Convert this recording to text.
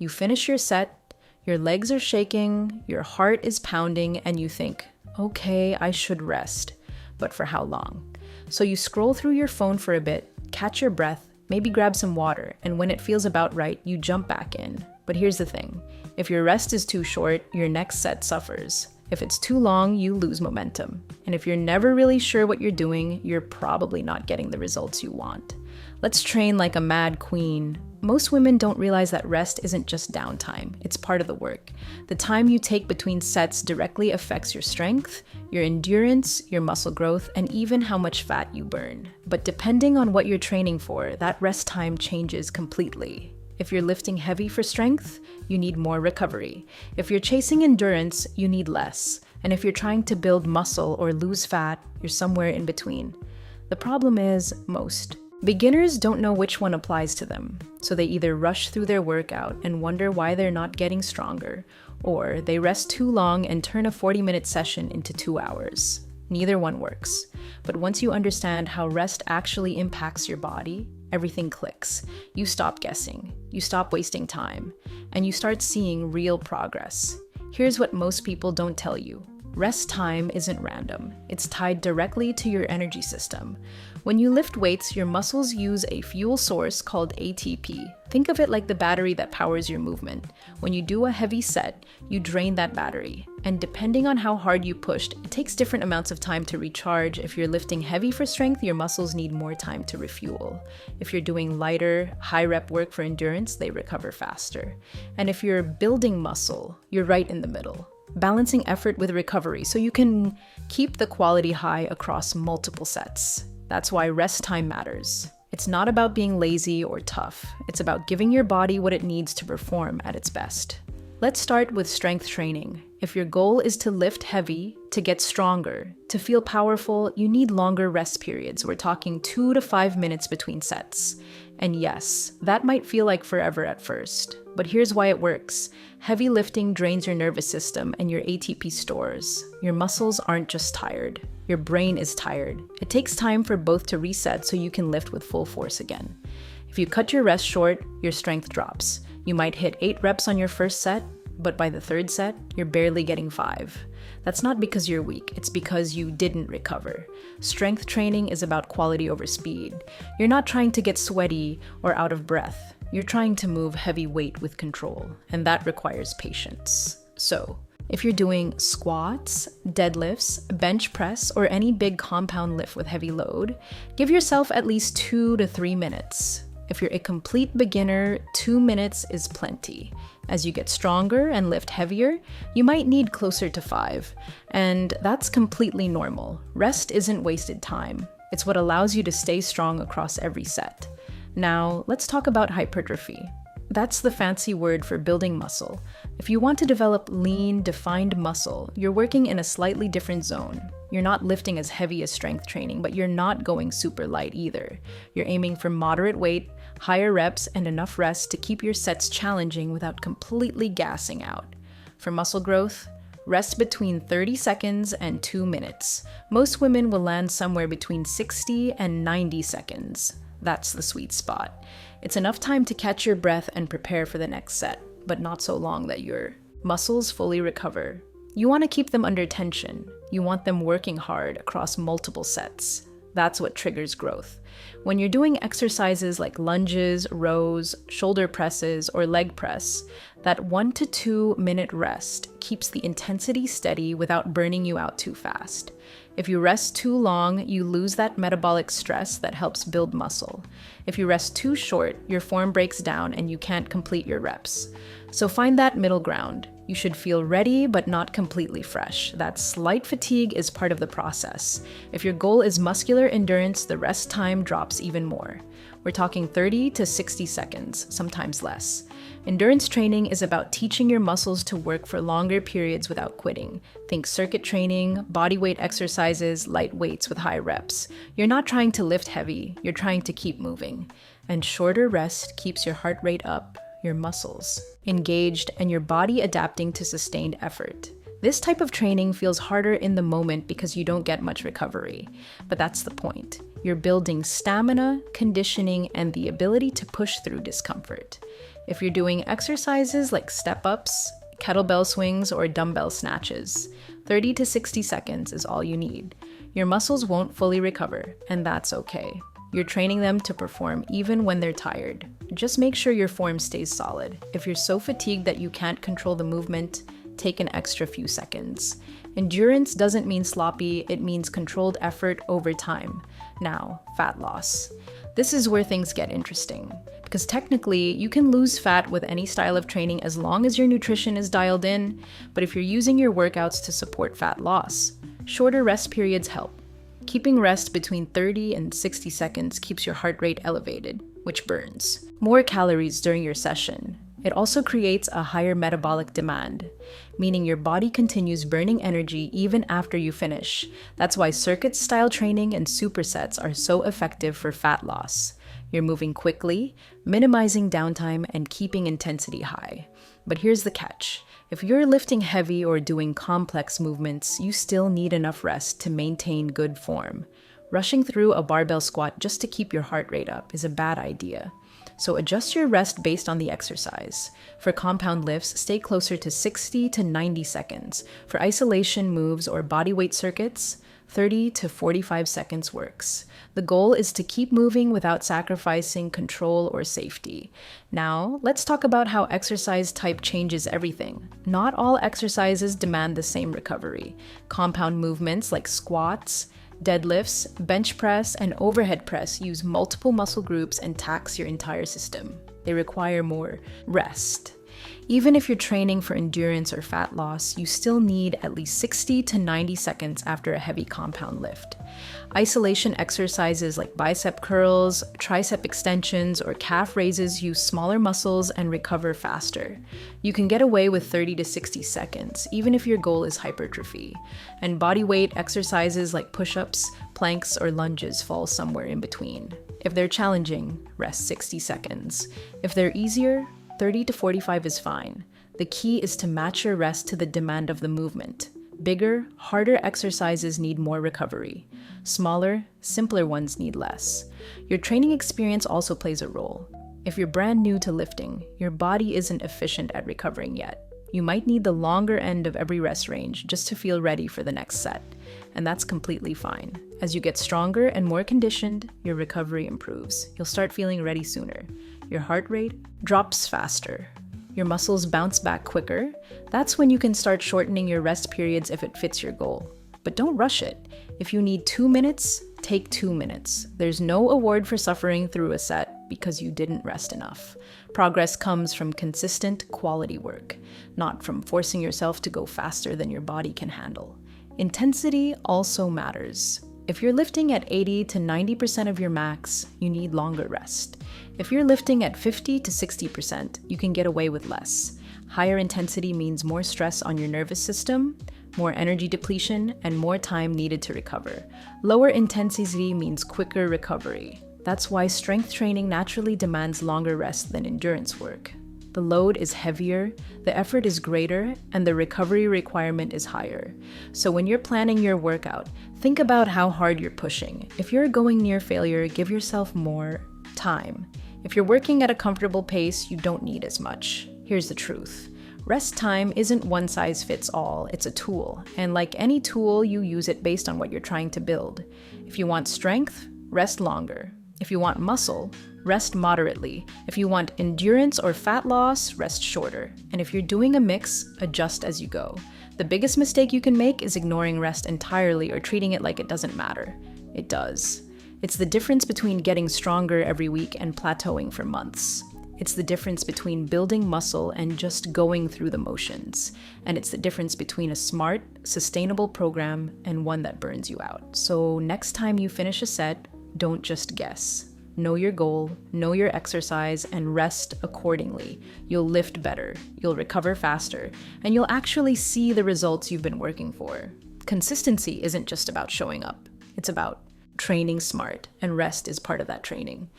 You finish your set, your legs are shaking, your heart is pounding, and you think, okay, I should rest. But for how long? So you scroll through your phone for a bit, catch your breath, maybe grab some water, and when it feels about right, you jump back in. But here's the thing. If your rest is too short, your next set suffers. If it's too long, you lose momentum. And if you're never really sure what you're doing, you're probably not getting the results you want. Let's train like a mad queen. Most women don't realize that rest isn't just downtime, it's part of the work. The time you take between sets directly affects your strength, your endurance, your muscle growth, and even how much fat you burn. But depending on what you're training for, that rest time changes completely. If you're lifting heavy for strength, you need more recovery. If you're chasing endurance, you need less. And if you're trying to build muscle or lose fat, you're somewhere in between. The problem is, most beginners don't know which one applies to them. So they either rush through their workout and wonder why they're not getting stronger, or they rest too long and turn a 40-minute session into 2 hours. Neither one works. But once you understand how rest actually impacts your body, everything clicks. You stop guessing, you stop wasting time, and you start seeing real progress. Here's what most people don't tell you. Rest time isn't random. It's tied directly to your energy system. When you lift weights, your muscles use a fuel source called ATP. Think of it like the battery that powers your movement. When you do a heavy set, you drain that battery. And depending on how hard you pushed, it takes different amounts of time to recharge. If you're lifting heavy for strength, your muscles need more time to refuel. If you're doing lighter, high-rep work for endurance, they recover faster. And if you're building muscle, you're right in the middle, balancing effort with recovery so you can keep the quality high across multiple sets. That's why rest time matters. It's not about being lazy or tough. It's about giving your body what it needs to perform at its best. Let's start with strength training. If your goal is to lift heavy, to get stronger, to feel powerful, you need longer rest periods. We're talking 2 to 5 minutes between sets. And yes, that might feel like forever at first, but here's why it works. Heavy lifting drains your nervous system and your ATP stores. Your muscles aren't just tired. Your brain is tired. It takes time for both to reset so you can lift with full force again. If you cut your rest short, your strength drops. You might hit 8 reps on your first set, but by the third set, you're barely getting 5. That's not because you're weak, it's because you didn't recover. Strength training is about quality over speed. You're not trying to get sweaty or out of breath. You're trying to move heavy weight with control, and that requires patience. So, if you're doing squats, deadlifts, bench press, or any big compound lift with heavy load, give yourself at least 2 to 3 minutes. If you're a complete beginner, 2 minutes is plenty. As you get stronger and lift heavier, you might need closer to 5. And that's completely normal. Rest isn't wasted time. It's what allows you to stay strong across every set. Now, let's talk about hypertrophy. That's the fancy word for building muscle. If you want to develop lean, defined muscle, you're working in a slightly different zone. You're not lifting as heavy as strength training, but you're not going super light either. You're aiming for moderate weight, higher reps, and enough rest to keep your sets challenging without completely gassing out. For muscle growth, rest between 30 seconds and 2 minutes. Most women will land somewhere between 60 and 90 seconds. That's the sweet spot. It's enough time to catch your breath and prepare for the next set, but not so long that your muscles fully recover. You want to keep them under tension. You want them working hard across multiple sets. That's what triggers growth. When you're doing exercises like lunges, rows, shoulder presses, or leg press, that 1 to 2 minute rest keeps the intensity steady without burning you out too fast. If you rest too long, you lose that metabolic stress that helps build muscle. If you rest too short, your form breaks down and you can't complete your reps. So find that middle ground. You should feel ready, but not completely fresh. That slight fatigue is part of the process. If your goal is muscular endurance, the rest time drops even more. We're talking 30 to 60 seconds, sometimes less. Endurance training is about teaching your muscles to work for longer periods without quitting. Think circuit training, body weight exercises, light weights with high reps. You're not trying to lift heavy, you're trying to keep moving. And shorter rest keeps your heart rate up, your muscles engaged, and your body adapting to sustained effort. This type of training feels harder in the moment because you don't get much recovery. But that's the point. You're building stamina, conditioning, and the ability to push through discomfort. if you're doing exercises like step-ups, kettlebell swings, or dumbbell snatches. 30 to 60 seconds is all you need. Your muscles won't fully recover, and that's okay. You're training them to perform even when they're tired. Just make sure your form stays solid. If you're so fatigued that you can't control the movement, take an extra few seconds. Endurance doesn't mean sloppy, it means controlled effort over time. Now, fat loss. This is where things get interesting, because technically, you can lose fat with any style of training as long as your nutrition is dialed in, but if you're using your workouts to support fat loss, shorter rest periods help. Keeping rest between 30 and 60 seconds keeps your heart rate elevated, which burns more calories during your session. It also creates a higher metabolic demand, meaning your body continues burning energy even after you finish. That's why circuit-style training and supersets are so effective for fat loss. You're moving quickly, minimizing downtime, and keeping intensity high. But here's the catch. If you're lifting heavy or doing complex movements, you still need enough rest to maintain good form. Rushing through a barbell squat just to keep your heart rate up is a bad idea. So adjust your rest based on the exercise. For compound lifts, stay closer to 60 to 90 seconds. For isolation moves or bodyweight circuits, 30 to 45 seconds works. The goal is to keep moving without sacrificing control or safety. Now, let's talk about how exercise type changes everything. Not all exercises demand the same recovery. Compound movements like squats, deadlifts, bench press, and overhead press use multiple muscle groups and tax your entire system. They require more rest. Even if you're training for endurance or fat loss, you still need at least 60 to 90 seconds after a heavy compound lift. Isolation exercises like bicep curls, tricep extensions, or calf raises use smaller muscles and recover faster. You can get away with 30 to 60 seconds, even if your goal is hypertrophy. And bodyweight exercises like push-ups, planks, or lunges fall somewhere in between. If they're challenging, rest 60 seconds. If they're easier, 30 to 45 is fine. The key is to match your rest to the demand of the movement. Bigger, harder exercises need more recovery. Smaller, simpler ones need less. Your training experience also plays a role. If you're brand new to lifting, your body isn't efficient at recovering yet. You might need the longer end of every rest range just to feel ready for the next set. And that's completely fine. As you get stronger and more conditioned, your recovery improves. You'll start feeling ready sooner. Your heart rate drops faster. Your muscles bounce back quicker. That's when you can start shortening your rest periods if it fits your goal. But don't rush it. If you need 2 minutes, take 2 minutes. There's no award for suffering through a set because you didn't rest enough. Progress comes from consistent quality work, not from forcing yourself to go faster than your body can handle. Intensity also matters. If you're lifting at 80 to 90% of your max, you need longer rest. If you're lifting at 50 to 60%, you can get away with less. Higher intensity means more stress on your nervous system, more energy depletion, and more time needed to recover. Lower intensity means quicker recovery. That's why strength training naturally demands longer rest than endurance work. The load is heavier, the effort is greater, and the recovery requirement is higher. So when you're planning your workout, think about how hard you're pushing. If you're going near failure, give yourself more time. If you're working at a comfortable pace, you don't need as much. Here's the truth. Rest time isn't one size fits all, it's a tool. And like any tool, you use it based on what you're trying to build. If you want strength, rest longer. If you want muscle, rest moderately. If you want endurance or fat loss, rest shorter. And if you're doing a mix, adjust as you go. The biggest mistake you can make is ignoring rest entirely or treating it like it doesn't matter. It does. It's the difference between getting stronger every week and plateauing for months. It's the difference between building muscle and just going through the motions. And it's the difference between a smart, sustainable program and one that burns you out. So next time you finish a set, don't just guess. Know your goal, know your exercise, and rest accordingly. You'll lift better, you'll recover faster, and you'll actually see the results you've been working for. Consistency isn't just about showing up. It's about training smart, and rest is part of that training.